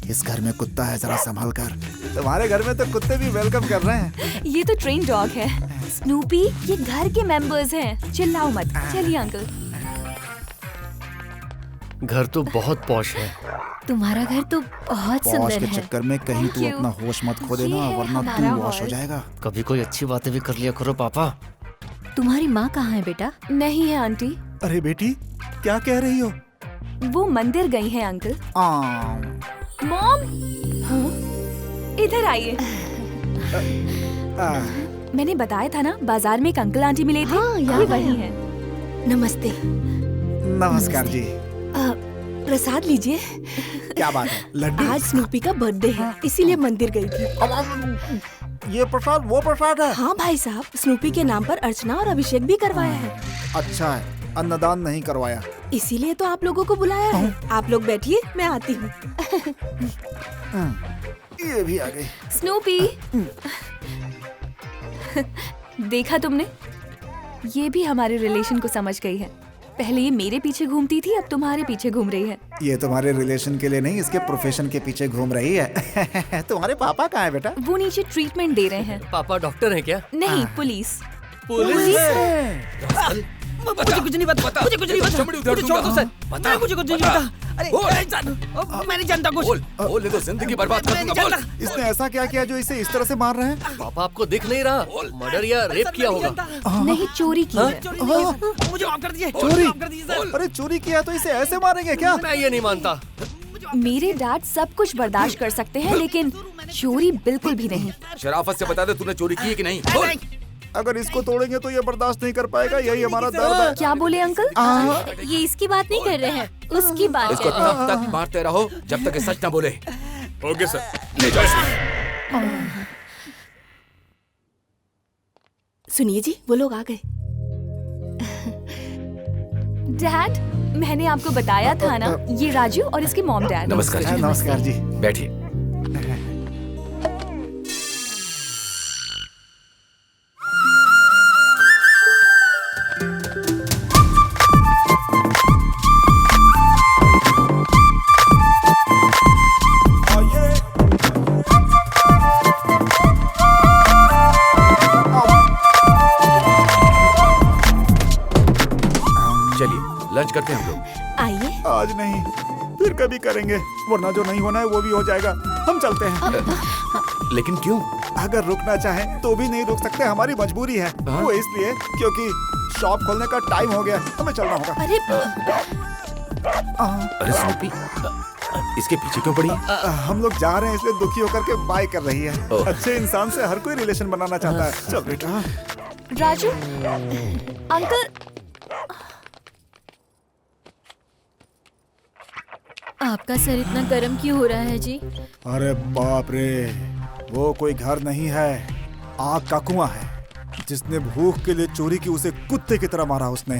इस घर में कुत्ता है, जरा संभल कर। तुम्हारे घर में तो कुत्ते भी वेलकम कर रहे हैं। ये तो ट्रेन डॉग है। स्नूपी, ये घर के मेंबर्स हैं। चिल्लाओ मत। चलिए अंकल। घर तो बहुत पॉश है। तुम्हारा घर तो बहुत पॉश सुंदर के है। चक्कर में कहीं तू Thank you. अपना होश मत खो देना, ये है वरना हमारा तू वॉश हो हॉल। जाएगा। कभी कोई अच्छी बातें भी कर लिया करो पापा। तुम्हारी माँ कहाँ है बेटा? नहीं है आंटी, अरे बेटी, क्या कह रही हो? वो मंदिर गई हैं अंकल। मॉम, हाँ? इधर आइए। मैंने बताया था ना, बाजार में एक अंकल आंटी मिले थे। हाँ, याद ये वही आया। हैं। नमस्ते। नमस्कार जी। प्रसाद लीजिए। क्या बात है? लड्डू? आज स्नूपी का बर्थडे है, इसीलिए मंदिर गई थी। ये प्रसाद वो प्रसाद है? हाँ भाई साहब, स्नूपी के नाम पर अर्चना और अभिषेक भी करवाया है। अच्छा है, अन्नदान नहीं करवाया। इसीलिए तो आप लोगों को बुलाया है। आप लोग बैठिए, मैं आती हूँ। ये भी आ गई। स्नूपी, देखा तुमने? ये भी हमारे रिलेशन को समझ गई है। पहले ये मेरे पीछे घूमती थी, अब तुम्हारे पीछे घूम रही है। ये तुम्हारे रिलेशन के लिए नहीं, इसके प्रोफेशन के पीछे घूम रही है। तुम्हारे पापा कहाँ है बेटा? वो नीचे ट्रीटमेंट दे रहे हैं। पापा डॉक्टर हैं क्या? नहीं, पुलिस। मुझे कुछ नहीं पता। मुझे कुछ नहीं पता। मुझे छोड़ दो सर। बता। मुझे कुछ नहीं पता। अरे मैं नहीं जानता कुछ। बोल तो जिंदगी बर्बाद कर दूंगा। बोल। इसने ऐसा क्या किया जो इसे इस तरह से मार रहे हैं? पापा आपको दिख नहीं रहा? मर्डर या रेप किया होगा। नहीं, चोरी की है। मुझे माफ कर दीजिए। चोरी? माफ कर दीजिए सर। अरे चोरी किया तो इसे ऐसे मारेंगे क्या? मैं ये नहीं मानता। मेरे डैड सब कुछ बर्दाश्त कर सकते हैं, लेकिन चोरी बिल्कुल भी नहीं। शराफत से बता दे तूने चोरी की है कि नहीं? बोल। अगर इसको तोड़ेंगे तो ये बर्दाश्त नहीं कर पाएगा, यही हमारा दर्द है। क्या बोले अंकल? ये इसकी बात नहीं कर रहे हैं, उसकी बात इसको है। तब तक मारते रहो जब तक ये सच ना बोले। ओके सर, ले जाओ इसे। सुनिए जी, वो लोग आ गए। डैड, मैंने आपको बताया था ना, ये राजू और इसके मॉम डैड। नमस्कार जी। नमस्कार जी। बैठिए। चलिए लंच करते हैं हम लोग। आइए। आज नहीं, फिर कभी करेंगे, वरना जो नहीं होना है वो भी हो जाएगा। हम चलते हैं। लेकिन क्यों? अगर रुकना चाहें तो भी नहीं रुक सकते, हमारी मजबूरी है। वो इसलिए क्योंकि शॉप खोलने का टाइम हो गया, हमें चलना होगा। अरे अरे स्नूपी, इसके पीछे क्यों पड़ी? हम लोग जा रहे हैं, इसलिए दुखी होकर के बाय कर रही है। ओह। अच्छे इंसान से हर कोई रिलेशन बनाना चाहता है। चल बेटा। राजू, अंकल। आपका सर इतना गर्म क्यों हो रहा है जी? अरे बाप रे, वो कोई घर नहीं है, आग का कुआं है। जिसने भूख के लिए चोरी की, उसे कुत्ते की तरह मारा उसने।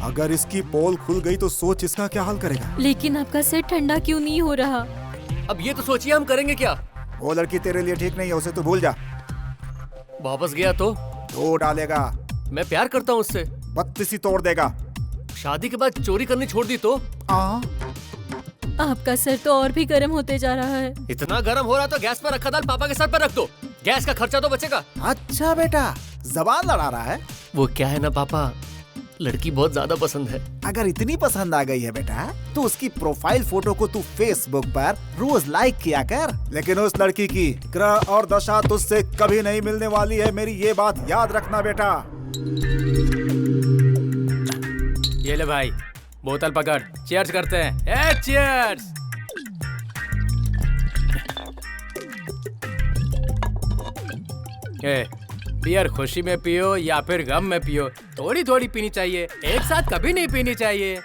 अगर इसकी पोल खुल गई तो सोच इसका क्या हाल करेगा। लेकिन आपका सर ठंडा क्यों नहीं हो रहा? अब ये तो सोचिए हम करेंगे क्या? वो लड़की तेरे लिए ठीक नहीं है, उसे तू भूल जा। वापस गया तो तो डालेगा, मैं प्यार करता हूँ उससे। बत्तीसी तोड़ देगा। शादी के बाद चोरी करनी छोड़ दी तो? आपका सर तो और भी गर्म होते जा रहा है। इतना गर्म हो रहा तो गैस पर रखा दाल पापा के सर पर रख दो, गैस का खर्चा तो बचेगा। अच्छा बेटा, जबान लड़ा रहा है। वो क्या है ना पापा, लड़की बहुत ज्यादा पसंद है। अगर इतनी पसंद आ गई है बेटा, तो उसकी प्रोफाइल फोटो को तू फेसबुक पर रोज लाइक किया कर। लेकिन उस लड़की की ग्रह और दशा तुझसे कभी नहीं मिलने वाली है, मेरी ये बात याद रखना बेटा। ये ले भाई, बोतल पकड़, चीयर्स करते हैं। चीयर्स। बियर खुशी में पियो या फिर गम में पियो, थोड़ी थोड़ी पीनी चाहिए, एक साथ कभी नहीं पीनी चाहिए।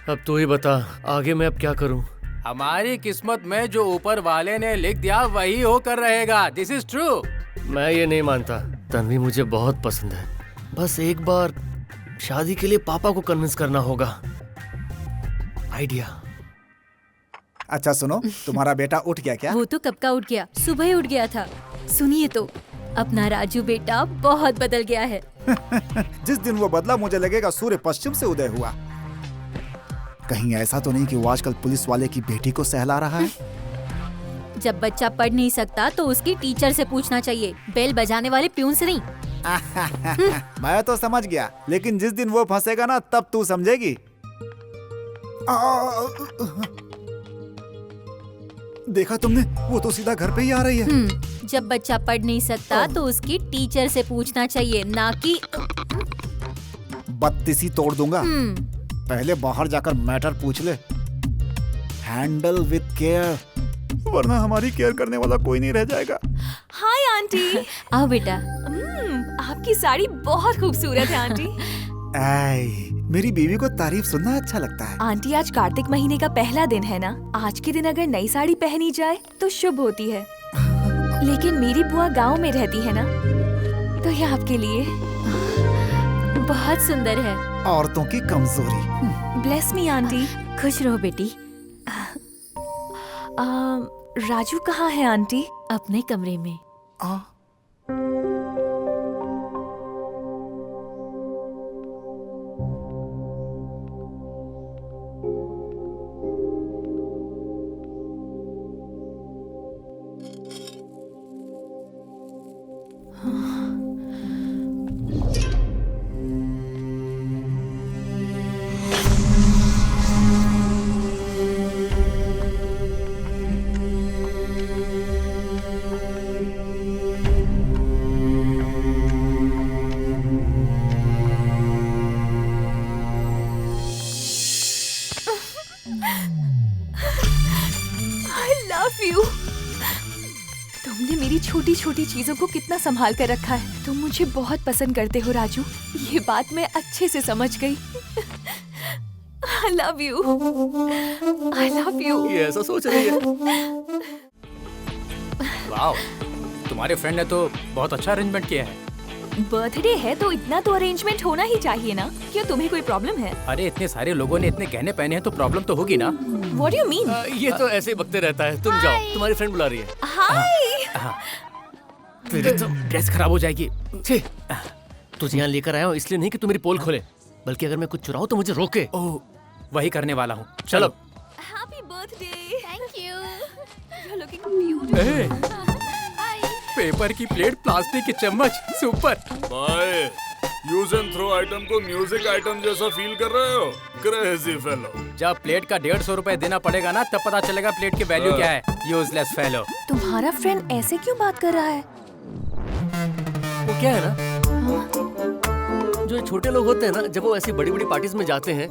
अब तू ही बता, आगे मैं अब क्या करूं? हमारी किस्मत में जो ऊपर वाले ने लिख दिया वही होकर रहेगा। This is true. मैं ये नहीं मानता। तन्वी मुझे बहुत पसंद है, बस एक बार शादी के लिए पापा को कन्विंस करना होगा। आइडिया। अच्छा सुनो, तुम्हारा बेटा उठ गया क्या? वो तो कब का उठ गया, सुबह ही उठ गया था। सुनिए तो, अपना राजू बेटा बहुत बदल गया है। जिस दिन वो बदला, मुझे लगेगा सूर्य पश्चिम से उदय हुआ। कहीं ऐसा तो नहीं कि वो आजकल पुलिस वाले की बेटी को सहला रहा है? जब बच्चा पढ़ नहीं सकता तो उसकी टीचर से पूछना चाहिए, बेल बजाने वाले प्यून से नहीं। मैं तो समझ गया, लेकिन जिस दिन वो फंसेगा ना तब तू समझेगी। देखा तुमने, वो तो सीधा घर पे ही आ रही है। जब बच्चा पढ़ नहीं सकता तो उसकी टीचर से पूछना चाहिए, ना कि बत्तीसी तोड़ दूंगा। पहले बाहर जाकर मैटर पूछ ले। हैंडल विद केयर, वरना हमारी केयर करने वाला कोई नहीं रह जाएगा। Hi aunty. आओ बेटा। आपकी साड़ी बहुत खूबसूरत है आंटी। ऐ, मेरी बीवी को तारीफ सुनना अच्छा लगता है। आंटी, आज कार्तिक महीने का पहला दिन है ना। आज के दिन अगर नई साड़ी पहनी जाए तो शुभ होती है। लेकिन मेरी बुआ गांव में रहती है ना, तो ये आपके लिए बहुत सुंदर है। औरतों की कमजोरी। Bless me aunty. खुश रहो बेटी। राजू कहाँ है आंटी? अपने कमरे में। तुमने मेरी छोटी छोटी चीजों को कितना संभाल कर रखा है। तुम मुझे बहुत पसंद करते हो राजू, ये बात मैं अच्छे से समझ गई। I love you. I love you. ये ऐसा सोच रही है। वाह, तुम्हारे फ्रेंड ने तो बहुत अच्छा अरेंजमेंट किया है। बर्थडे है तो इतना तो अरेंजमेंट होना ही चाहिए ना। क्यों, तुम्हें कोई प्रॉब्लम है? अरे इतने सारे लोगों ने इतने गहने पहने हैं तो प्रॉब्लम तो होगी ना। What do you mean? ये तो ऐसे ही बकते रहता है। तुम जाओ, तुम्हारी फ्रेंड बुला रही है। हाय। तेरी तो ड्रेस खराब हो जाएगी। छी, तुझे यहाँ लेकर आया हूँ इसलिए नहीं कि तू मेरी पोल खोले, बल्कि अगर मैं कुछ चुराऊं तो मुझे रोके। ओह, वही करने वाला हूँ। चलो। Happy birthday. Thank you. You're looking beautiful. Paper की प्लेट, प्लास्टिक की चम्मच, सुपर। भाई, यूज एंड थ्रो आइटम को म्यूजिक आइटम जैसा फील कर रहे हो? Crazy fellow. जब प्लेट का 150 रुपए देना पड़ेगा ना, तब पता चलेगा प्लेट की वैल्यू क्या है। Useless fellow. तुम्हारा फ्रेंड ऐसे क्यों बात कर रहा है? वो क्या है ना, जो ये छोटे लोग होते हैं ना, जब वो ऐसी बड़ी बड़ी पार्टीज में जाते हैं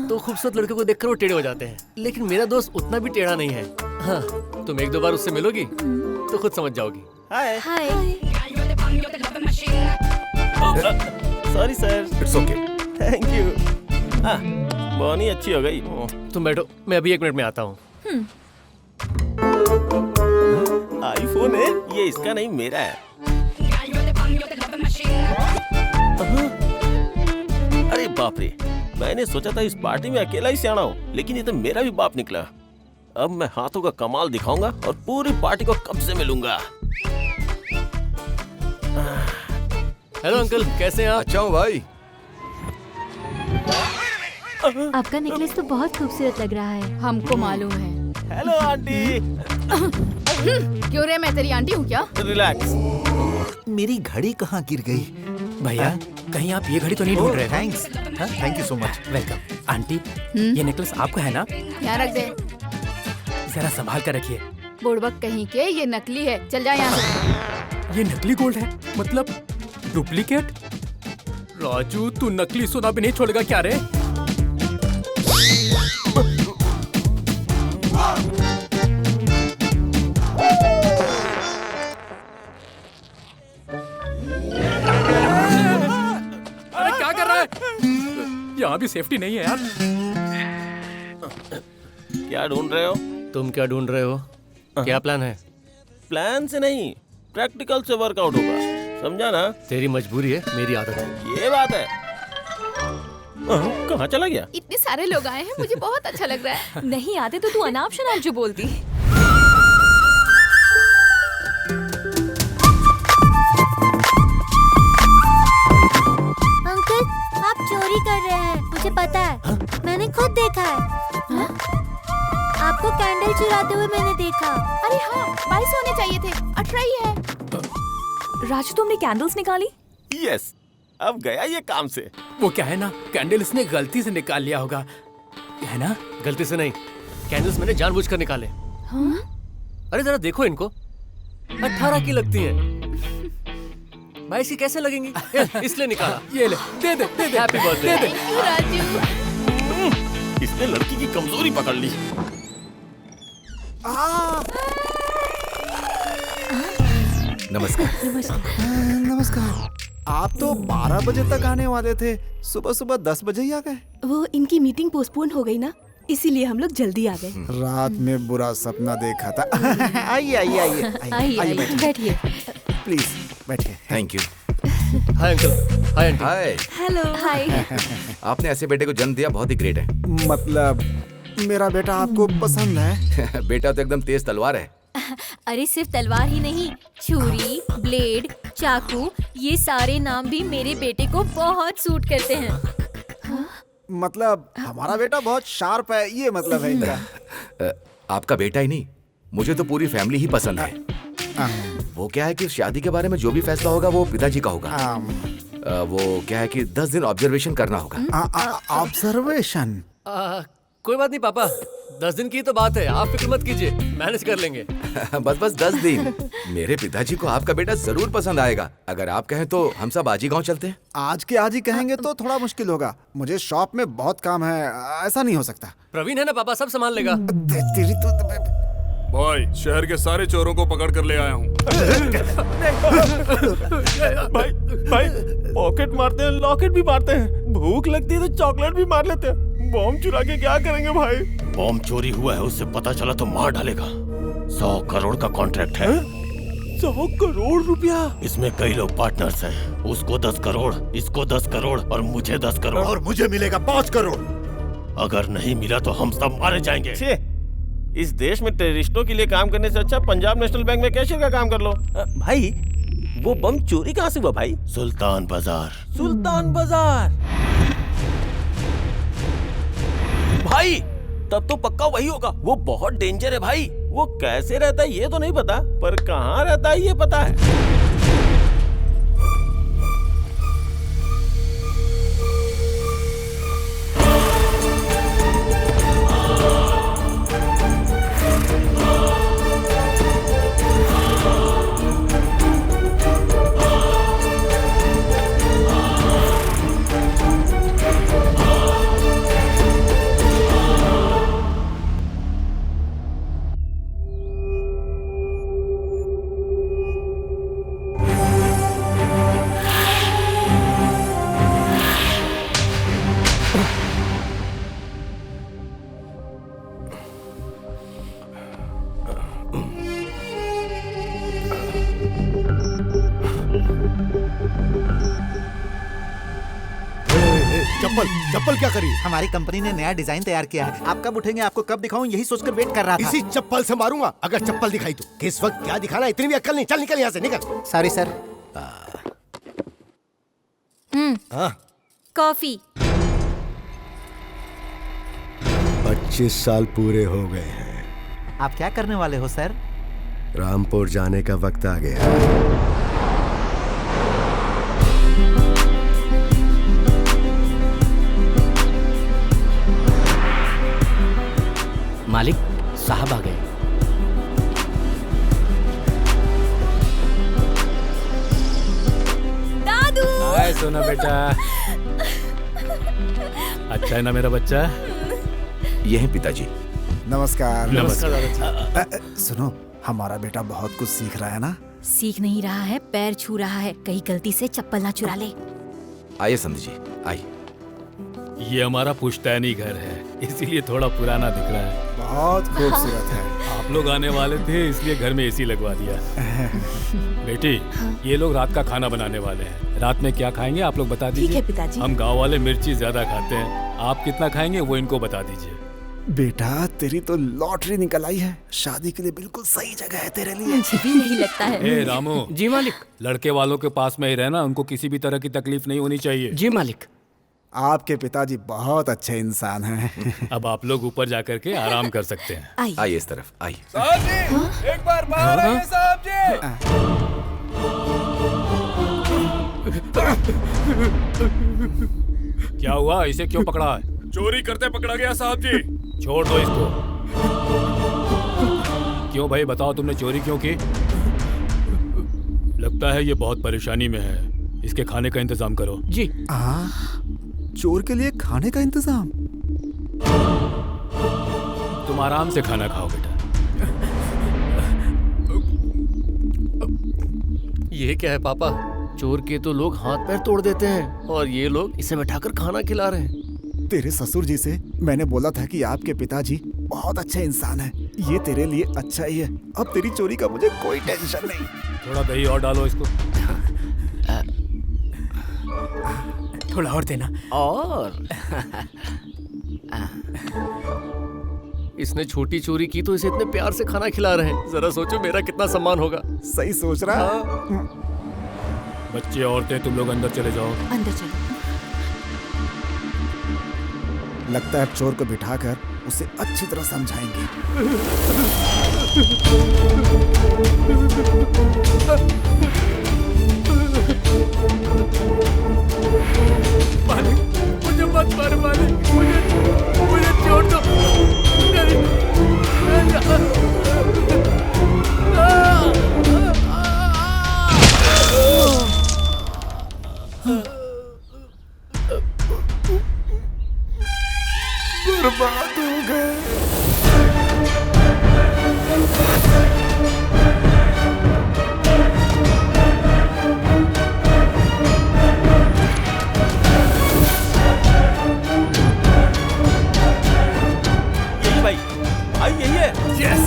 तो खूबसूरत लड़के को देखकर वो टेढ़े हो जाते हैं। लेकिन मेरा दोस्त उतना भी टेढ़ा नहीं है। हाँ, तुम एक दो बार उससे मिलोगी तो खुद समझ जाओगी। Hi. Sorry sir. It's okay. Thank you. Boni अच्छी हो गई। तुम बैठो, मैं अभी 1 मिनट में आता हूँ। आईफोन है ये, इसका नहीं मेरा है। अरे बाप रे, मैंने सोचा था इस पार्टी में अकेला ही सियाना हूँ, लेकिन ये तो मेरा भी बाप निकला। अब मैं हाथों का कमाल दिखाऊंगा और पूरी पार्टी को कब्जे में लूंगा। हेलो अंकल, कैसे हैं आप? अच्छा हूँ भाई। आपका नेकलेस तो बहुत खूबसूरत लग रहा है। हमको मालूम है। Hello aunty. क्यों रे, मैं तेरी आंटी हूँ क्या? रिलैक्स। मेरी घड़ी कहाँ गिर गई? भैया, कहीं आप ये घड़ी तो नहीं ढूंढ रहे? Thanks, thank you so much. Welcome. Aunty, ये नेकलेस आपका है ना? यहाँ रख दे। जरा संभाल कर रखिए। बुड़बक कहीं के, ये नकली है। चल जा यहाँ से। ये नकली गोल्ड है? मतलब डुप्लीकेट? राजू, तू नकली सोना भी नहीं छोड़ेगा क्या रे? अरे क्या कर रहा है? यहाँ भी सेफ्टी नहीं है यार। क्या ढूंढ रहे हो? तुम क्या ढूंढ रहे हो? क्या प्लान है? प्लान से नहीं, प्रैक्टिकल से वर्कआउट होगा, समझा ना? तेरी मजबूरी है, मेरी आदत है। ये बात है। कहाँ चला गया? इतने सारे लोग आए हैं, मुझे बहुत अच्छा लग रहा है। नहीं आते तो तू अनाप शनाप जो बोलती। अंकल, आप चोरी कर रहे हैं, मुझे पता है। मैंने मैंने खुद देखा है। आपको कैंडल चुराते हुए मैंने देखा। अरे हाँ, 22 होने चाहिए थे, 18 ही है। राजू तुमने कैंडल्स निकाली? यस, अब गया ये काम से। वो क्या है ना, कैंडल इसने गलती से निकाल लिया होगा, है ना? गलती से नहीं, कैंडल्स मैंने जानबूझकर निकाले। अरे जरा देखो इनको, 18 की लगती है। 22 की कैसे लगेंगी? इसलिए निकाला। ये ले, दे दे दे दे, हैप्पी बर्थडे। दे दे। राजू इसने लड़की की कमजोरी पकड़ ली। नमस्कार। नमस्कार। आप तो 12 बजे तक आने वाले थे, सुबह सुबह 10 बजे ही आ गए। वो इनकी मीटिंग पोस्टपोन हो गई ना, इसीलिए हम लोग जल्दी आ गए। रात में बुरा सपना देखा था। आइए आइए आइए आइए बैठिए। प्लीज बैठिए। Thank you. Hi uncle. Hi aunty. Hi. Hello. Hi. आपने ऐसे बेटे को जन्म दिया, बहुत ही ग्रेट है। मतलब मेरा बेटा आपको पसंद है? बेटा तो एकदम तेज तलवार है। अरे सिर्फ तलवार ही नहीं, छुरी, ब्लेड, चाकू, ये सारे नाम भी मेरे बेटे को बहुत सूट करते हैं। मतलब हमारा बेटा बहुत शार्प है, ये मतलब है इनका। आपका बेटा ही नहीं, मुझे तो पूरी फैमिली ही पसंद है। वो क्या है कि शादी के बारे में जो भी फैसला होगा वो पिताजी का होगा। वो क्या है कि 10 दिन ऑब्जर्वेशन करना होगा। ऑब्जर्वेशन? कोई बात नहीं पापा, 10 दिन की तो बात है, आप फिक्र मत कीजिए, मैनेज कर लेंगे। बस 10 दिन। मेरे पिताजी को आपका बेटा जरूर पसंद आएगा। अगर आप कहें तो हम सब आज ही गाँव चलते हैं। आज के आज ही कहेंगे तो थोड़ा मुश्किल होगा, मुझे शॉप में बहुत काम है, ऐसा नहीं हो सकता। प्रवीण है ना पापा, सब संभाल लेगा। तेरी तो भाई, शहर के सारे चोरों को पकड़ कर ले आया हूँ। भाई भाई, पॉकेट मारते हैं, लॉकेट भी मारते हैं, भूख लगती है तो चॉकलेट भी मार लेते हैं। बॉम्ब चुरा के क्या करेंगे भाई? बॉम्ब चोरी हुआ है, उससे पता चला तो मार डालेगा। 100 करोड़ का कॉन्ट्रैक्ट है। 100 करोड़ रुपया? इसमें कई लोग पार्टनर्स हैं। उसको 10 करोड़, इसको 10 करोड़ और मुझे 10 करोड़। और मुझे मिलेगा 5 करोड़। अगर नहीं मिला तो हम सब मारे जाएंगे। इस देश में टेररिस्टों के लिए काम करने से अच्छा पंजाब नेशनल बैंक में कैशियर का काम कर लो। भाई, वो बम चोरी कहाँ से हुआ भाई? सुल्तान बाजार। सुल्तान बाजार? भाई, तब तो पक्का वही होगा। वो बहुत डेंजर है भाई। वो कैसे रहता है ये तो नहीं पता, पर कहाँ रहता है ये पता है। चप्पल क्या करी? हमारी कंपनी ने नया डिजाइन तैयार किया है। आप कब उठेंगे, आपको कब दिखाऊं, यही सोचकर वेट कर रहा था। इसी चप्पल से मारूंगा अगर चप्पल दिखाई तो। किस वक्त क्या दिखाना, इतनी भी अक्ल नहीं। चल निकल यहाँ से, निकल। Sorry sir. कॉफी। 25 साल पूरे हो गए हैं। आप क्या करने वाले हो सर? रामपुर जाने का वक्त आ गया। मालिक साहब आ गए। दादू। हाय सोना बेटा। अच्छा है ना मेरा बच्चा? ये है पिताजी। नमस्कार। नमस्कार दादा। सुनो, हमारा बेटा बहुत कुछ सीख रहा है ना? सीख नहीं रहा है, पैर छू रहा है, कहीं गलती से चप्पल ना चुरा ले। आइए संधि जी, आइए। ये हमारा पुश्तैनी घर है, इसीलिए थोड़ा पुराना दिख रहा है। बहुत खूबसूरत है। आप लोग आने वाले थे इसलिए घर में एसी लगवा दिया। बेटी, ये लोग रात का खाना बनाने वाले हैं। रात में क्या खाएंगे आप लोग बता दीजिए। ठीक है पिताजी। हम गांव वाले मिर्ची ज्यादा खाते हैं, आप कितना खाएंगे वो इनको बता दीजिए। बेटा, तेरी तो लॉटरी निकल आई है। शादी के लिए बिल्कुल सही जगह है तेरे लिए। मुझे भी यही लगता है। ए रामू। जी मालिक। लड़के वालों के पास में ही रहना, उनको किसी भी तरह की तकलीफ नहीं होनी चाहिए। जी मालिक। आपके पिताजी बहुत अच्छे इंसान हैं। अब आप लोग ऊपर जाकर के आराम कर सकते हैं। आइए इस तरफ आइए। साहब जी, एक बार बाहर आइए साहब जी। क्या हुआ, इसे क्यों पकड़ा है? चोरी करते पकड़ा गया साहब जी। छोड़ दो इसको। क्यों भाई बताओ, तुमने चोरी क्यों की? लगता है ये बहुत परेशानी में है, इसके खाने का इंतजाम करो। जी। चोर के लिए खाने का इंतजाम? तुम आराम से खाना खाओ बेटा। ये क्या है पापा? चोर के तो लोग हाथ पैर तोड़ देते हैं और ये लोग इसे बैठाकर खाना खिला रहे हैं। तेरे ससुर जी से मैंने बोला था कि आपके पिताजी बहुत अच्छे इंसान हैं। ये तेरे लिए अच्छा ही है। अब तेरी चोरी का मुझे कोई टेंशन नहीं। थोड़ा दही और डालो इसको। थोड़ा और देना। और इसने छोटी चोरी की तो इसे इतने प्यार से खाना खिला रहे हैं। जरा सोचो मेरा कितना सम्मान होगा। सही सोच रहा। बच्चे औरतें तुम लोग अंदर चले जाओ। अंदर चलो। लगता है अब चोर को बिठाकर उसे अच्छी तरह समझाएंगे। मालिक, मुझे मत मार मालिक, मुझे छोड़ दो। बर्बाद हो गए। यही भाई, भाई यही है। यस।